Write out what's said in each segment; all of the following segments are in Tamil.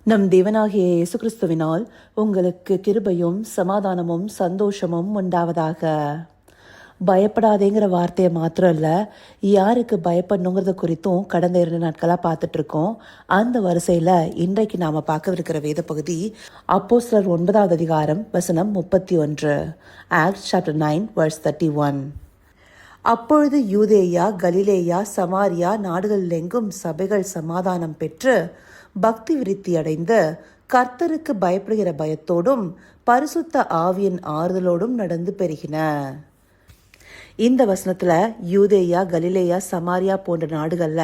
நம் தேவனாகிய இயேசு கிறிஸ்துவினால் உங்களுக்கு கிருபையும் சமாதானமும் சந்தோஷமும் உண்டாவதாக. பயப்படாதேங்கிற வார்த்தையை மாத்திரம் இல்லை, யாருக்கு பயப்படணுங்கிறத குறித்தும் கடந்த 2 நாட்களாக பார்த்துட்டு இருக்கோம். அந்த வரிசையில் இன்றைக்கு நாம் பார்க்கவிருக்கிற வேத பகுதி அப்போஸ்தலர் 9வது அதிகாரம் வசனம் 31, ஆக்ட்ஸ் சாப்டர் 9 verse 31. அப்பொழுது யூதேயா, கலிலேயா, சமாரியா நாடுகளிலெங்கும் சபைகள் சமாதானம் பெற்று பக்தி விருத்தி அடைந்து கர்த்தருக்கு பயப்படுகிற பயத்தோடும் பரிசுத்த ஆவியின் ஆறுதலோடும் நடந்து பெருகின. இந்த வசனத்துல யூதேயா, கலிலேயா, சமாரியா போன்ற நாடுகள்ல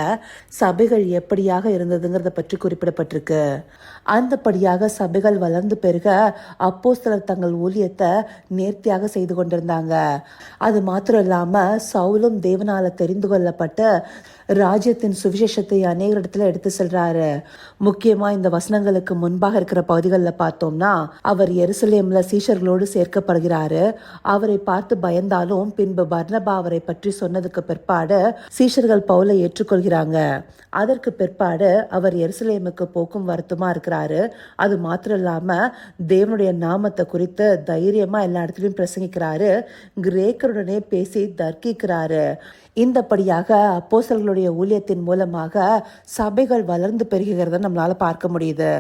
சபைகள் எப்படியாக இருந்ததுங்கிறத பற்றி குறிப்பிடப்பட்டிருக்கு. அந்தபடியாக சபைகள் வளர்ந்து பெருக அப்போஸ்தலர் தங்கள் ஊழியத்தை நேர்த்தியாக செய்து கொண்டிருந்தாங்க. அது மாத்திரம் இல்லாம சவுலும் தேவனால தெரிந்து கொள்ளப்பட்ட ராஜ்யத்தின் சுவிசேஷத்தை அநேக இடத்துல எடுத்து செல்றாரு. முக்கியமா இந்த வசனங்களுக்கு முன்பாக இருக்கிற பகுதிகளில் பார்த்தோம்னா, அவர் எருசலேம்ல சீஷர்களோடு சேர்க்கப்படுகிறாரு. அவரை பார்த்து பயந்தாலும் பின்பு பர்னபா அவரை பற்றி சொன்னதுக்கு பிற்பாடு சீஷர்கள் பவுலை ஏற்றுக்கொள்கிறாங்க. அதற்கு பிற்பாடு அவர் எருசலேமுக்கு போக்கும் வருத்தமா இருக்கிறாரு. அது மாத்திரம் இல்லாம தேவனுடைய நாமத்தை குறித்து தைரியமா எல்லா இடத்துலயும் பிரசங்கிக்கிறாரு. கிரேக்கருடனே பேசி தர்க்கிக்கிறாரு. இந்தபடியாக அப்போஸ்தலர்களுடைய ஊழியத்தின் மூலமாக சபைகள் வளர்ந்து பெருகிறத நம்மளால பார்க்க முடியுது.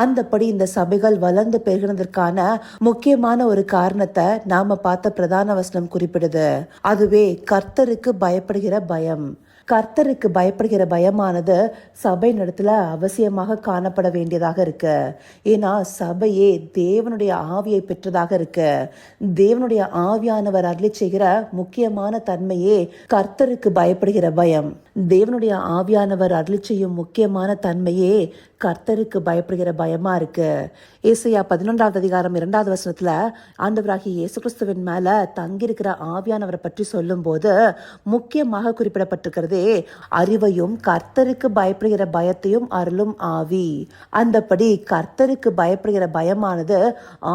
அந்தபடி இந்த சபைகள் வளர்ந்து பெருகினதற்கான முக்கியமான ஒரு காரணத்தை நாம பார்த்த பிரதான வசனம் குறிப்பிடுது. அதுவே கர்த்தருக்கு பயப்படுகிற பயம். கர்த்தருக்கு பயப்படுகிற பயமானது சபை நடத்துல அவசியமாக காணப்பட வேண்டியதாக இருக்கு. ஏன்னா சபையே தேவனுடைய ஆவியை பெற்றதாக இருக்கு. தேவனுடைய ஆவியானவர் அருளி செய்கிற முக்கியமான தன்மையே கர்த்தருக்கு பயப்படுகிற பயம். தேவனுடைய ஆவியானவர் அருளி செய்யும் முக்கியமான தன்மையே கர்த்தருக்கு பயப்படுகிற பயமா இருக்கு. ஏசாயா 11வது அதிகாரம் 2வது வசனத்துல ஆண்டவராகிய இயேசு கிறிஸ்துவின் மேல தங்கியிருக்கிற ஆவியானவரை பற்றி சொல்லும் போது முக்கியமாக குறிப்பிடப்பட்டிருக்கிறதே அறிவையும் கர்த்தருக்கு பயப்படுகிற பயத்தையும் அருளும் ஆவி. அந்தபடி கர்த்தருக்கு பயப்படுகிற பயமானது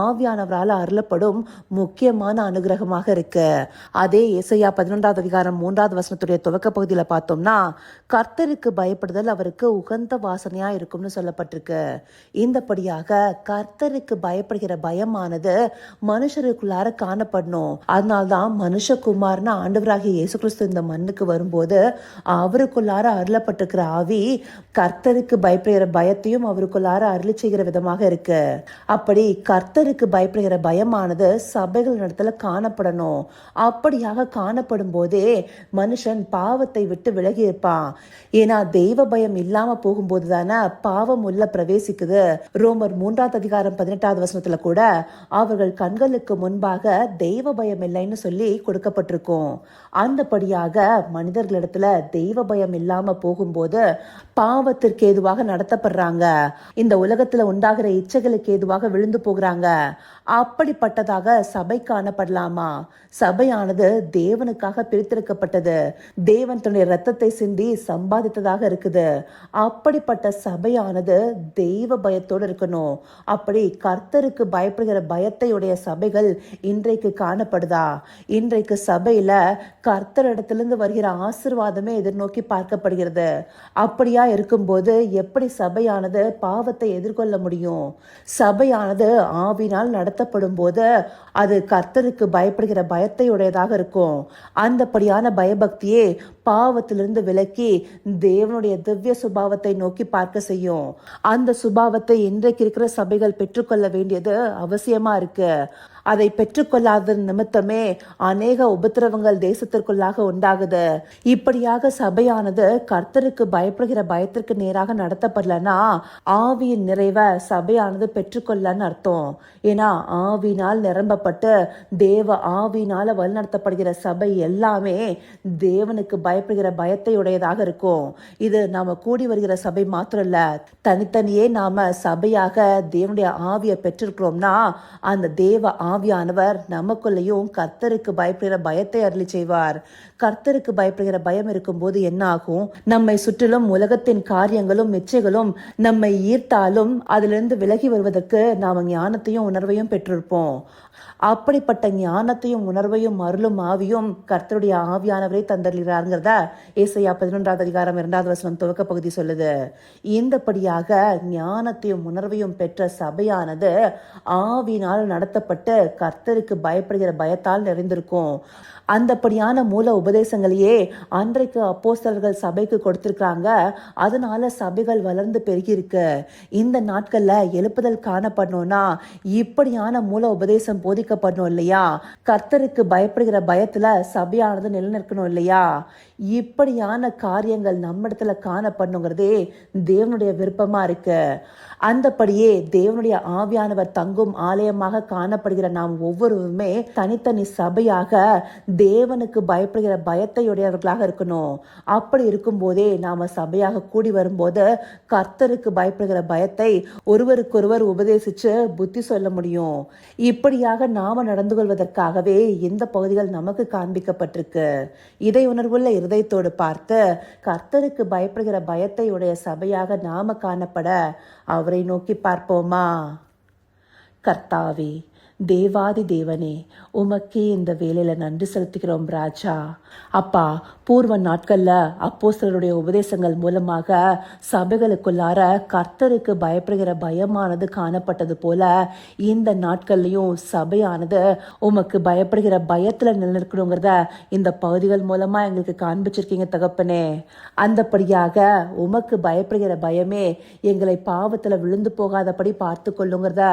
ஆவியானவரால் அருளப்படும் முக்கியமான அனுகிரகமாக இருக்கு. அதே ஏசாயா 11வது அதிகாரம் 3வது வசனத்துடைய துவக்க பகுதியில பார்த்தோம்னா, கர்த்தருக்கு பயப்படுதல் அவருக்கு உகந்த வாசனையா இருக்கும்னு சொல்லப்பட்டிருக்கு. இந்தபடியாக கர்த்தருக்கு பயப்படுகிற பயமானது மனுஷருக்குள்ளார காணப்படணும். அதனால்தான் மனுஷகுமார்னு ஆண்டவராகிய இயேசு கிறிஸ்து இந்த மண்ணுக்கு வரும்போது அவருக்குள்ளார அருளப்பட்டிருக்கிற ஆவி கர்த்தருக்கு பயப்படுகிற பயத்தையும் அவருக்குள்ளார அருளி செய்கிற விதமாக இருக்கு. அப்படி கர்த்தருக்கு பயப்படுகிற பயமானது சபைகள் இடத்துல காணப்படணும். அப்படியாக காணப்படும் போதே மனுஷன் பாவத்தை விட்டு விலகி இருப்பான். ஏன்னா தெய்வ பயம் இல்லாம போகும்போது தானே பாவம் உள்ள பிரவேசிக்குது. ரோமர் 3வது அதிகாரம் 18வது வசனத்துல கூட அவர்கள் கண்களுக்கு முன்பாக தெய்வ பயம் இல்லைன்னு சொல்லி கொடுக்கப்பட்டிருக்கும். அந்தபடியாக மனிதர்களிடத்துல தெய்வ பயம் இல்லாம போகும்போது பாவத்திற்கு ஏதுவாக நடத்தப்படுறாங்க. இந்த உலகத்துல உண்டாகிற இச்சைகளுக்கு ஏதுவாக விழுந்து போகிறாங்க. அப்படிப்பட்டதாக சபை காணப்படலாமா? சபையானது தேவனுக்காக பிரித்தெடுக்கப்பட்டது. தேவன் தன்னுடைய ரத்தத்தை சிந்தி சம்பாதித்ததாக இருக்குது. அப்படிப்பட்ட சபையானது தெய்வ பயத்தோடு இருக்கணும். அப்படி கர்த்தருக்கு பயப்படுகிற பயத்தை உடைய சபைகள் இன்றைக்கு காணப்படுதா? இன்றைக்கு சபையில கர்த்தரிடத்திலிருந்து வருகிற ஆசீர்வாதமே எதிர்நோக்கி பார்க்கப்படுகிறது. அப்படியா இருக்கும்போது எப்படி சபையானது பாவத்தை எதிர்கொள்ள முடியும்? சபையானது ஆவினால் நடத்தப்படும் போது அது கர்த்தருக்கு பயப்படுகிற பயத்தை உடையதாக இருக்கும். அந்தபடியான பயபக்தியே பாவத்திலிருந்து விலக்கி தேவனுடைய திவ்ய சுபாவத்தை நோக்கி பார்க்க செய்யும். அந்த சுபாவத்தை இன்றைக்கு இருக்கிற சபைகள் பெற்றுக்கொள்ள வேண்டியது அவசியமா இருக்கு. அதை பெற்றுக்கொள்ளாத நிமித்தமே அநேக உபத்திரவங்கள் தேசத்திற்குள்ளாக உண்டாகுது. இப்படியாக சபையானது கர்த்தருக்கு பயப்படுகிற பயத்திற்கு நேராக நடத்தப்படலன்னா ஆவியின் நிறைவை சபையானது பெற்றுக்கொள்ளன்னு அர்த்தம். ஏன்னா ஆவினால் நிரம்பப்பட்டு தேவ ஆவியினால வழிநடத்தப்படுகிற சபை எல்லாமே தேவனுக்கு பயப்படுகிற பயத்தை உடையதாக இருக்கும். இது நாம கூடி வருகிற சபை மாத்திரம் இல்ல, தனித்தனியே நாம சபையாக தேவனுடைய ஆவியை பெற்றிருக்கிறோம்னா அந்த தேவ ஆவியானவர் நமக்குள்ளேயும் கர்த்தருக்கு பயப்படுகிற பயத்தை அருளி செய்வார். கர்த்தருக்கு பயப்படுகிற பயம் இருக்கும் இருக்கும்போது என்ன ஆகும்? நம்மை சுற்றிலும் உலகத்தின் காரியங்களும் இச்சைகளும் நம்மை ஈர்த்தாலும் அதிலிருந்து விலகி வருவதற்கு நாம் ஞானத்தையும் உணர்வையும் பெற்றிருப்போம். அப்படிப்பட்ட ஞானத்தையும் உணர்வையும் அருளும் ஆவியும் கர்த்தருடைய ஆவியானவரை தந்தருகிறாருங்கிறத ஏசாயா 11 அதிகாரம் 2 துவக்க பகுதி சொல்லுது. இந்தபடியாக ஞானத்தையும் உணர்வையும் பெற்ற சபையானது ஆவியினால் நடத்தப்பட்டு கர்த்தருக்கு பயப்படுகிற பயத்தால் நிறைந்திருக்கும். அந்தப்படியான மூல உபதேசங்களையே அன்றைக்கு அப்போஸ்தலர்கள் சபைக்கு கொடுத்திருக்காங்க. அதனால சபைகள் வளர்ந்து பெருகி இருக்கு. இந்த நாட்கள்ல எழுப்புதல் காணப்படணும்னா இப்படியான மூல உபதேசம் போதிக்கப்படணும் இல்லையா? கர்த்தருக்கு பயப்படுகிற பயத்துல சபையானது நிலைநிற்கணும் இல்லையா? இப்படியான காரியங்கள் நம்மிடத்துல காணப்படணுங்கிறதே தேவனுடைய விருப்பமா இருக்கு. அந்தபடியே தேவனுடைய ஆவியானவர் தங்கும் ஆலயமாக காணப்படுகிற நாம் ஒவ்வொருவருமே தனித்தனி சபையாக தேவனுக்கு பயப்படுகிற பயத்தை உடையவர்களாக இருக்கணும். அப்படி இருக்கும் போதே நாம சபையாக கூடி வரும்போது கர்த்தருக்கு பயப்படுகிற பயத்தை ஒருவருக்கொருவர் உபதேசிச்சு புத்தி சொல்ல முடியும். இப்படியாக நாம நடந்து கொள்வதற்காகவே இந்த பகுதிகள் நமக்கு காண்பிக்கப்பட்டிருக்கு. இதை உணர்வுள்ள இருதயத்தோடு பார்த்து கர்த்தருக்கு பயப்படுகிற பயத்தை உடைய சபையாக நாம காணப்பட அவரை நோக்கி பார்ப்போமா? கர்த்தாவே, தேவாதி தேவனே, உமக்கே இந்த வேலையில நன்றி செலுத்துகிறோம் ராஜா. அப்பா, பூர்வ நாட்கள்ல அப்போஸ்தலருடைய உபதேசங்கள் மூலமாக சபைகளுக்குள்ளார கர்த்தருக்கு பயப்படுகிற பயமானது காணப்பட்டது போல இந்த நாட்கள்லயும் சபையானது உமக்கு பயப்படுகிற பயத்துல நிலைநிற்கணுங்கிறத இந்த பகுதிகள் மூலமா எங்களுக்கு காண்பிச்சிருக்கீங்க தகப்பனே. அந்தபடியாக உமக்கு பயப்படுகிற பயமே எங்களை பாவத்துல விழுந்து போகாதபடி பார்த்து கொள்ளுங்கிறத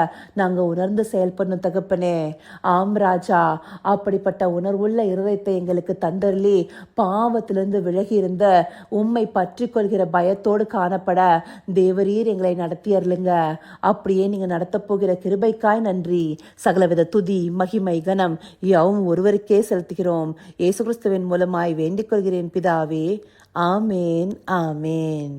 நாங்க உணர்ந்து செயல்படணும் தகப்பனே. ஆம் ராஜா, அப்படிப்பட்ட உணர்வுள்ள இருதயத்தை எங்களுக்கு தந்தருளி பாவத்திலிருந்து விலகி இருந்த உம்மை பற்றி கொள்கிற பயத்தோடு காணப்பட தேவரீர் எங்களை நடத்தி அருளுங்க. அப்படியே நீங்க நடத்த போகிற கிருபைக்காய் நன்றி. சகலவித துதி மகிமை கனம் யாவும் ஒருவருக்கே செலுத்துகிறோம். இயேசு கிறிஸ்துவின் மூலமாய் வேண்டிக் கொள்கிறேன் பிதாவே. ஆமேன், ஆமேன்.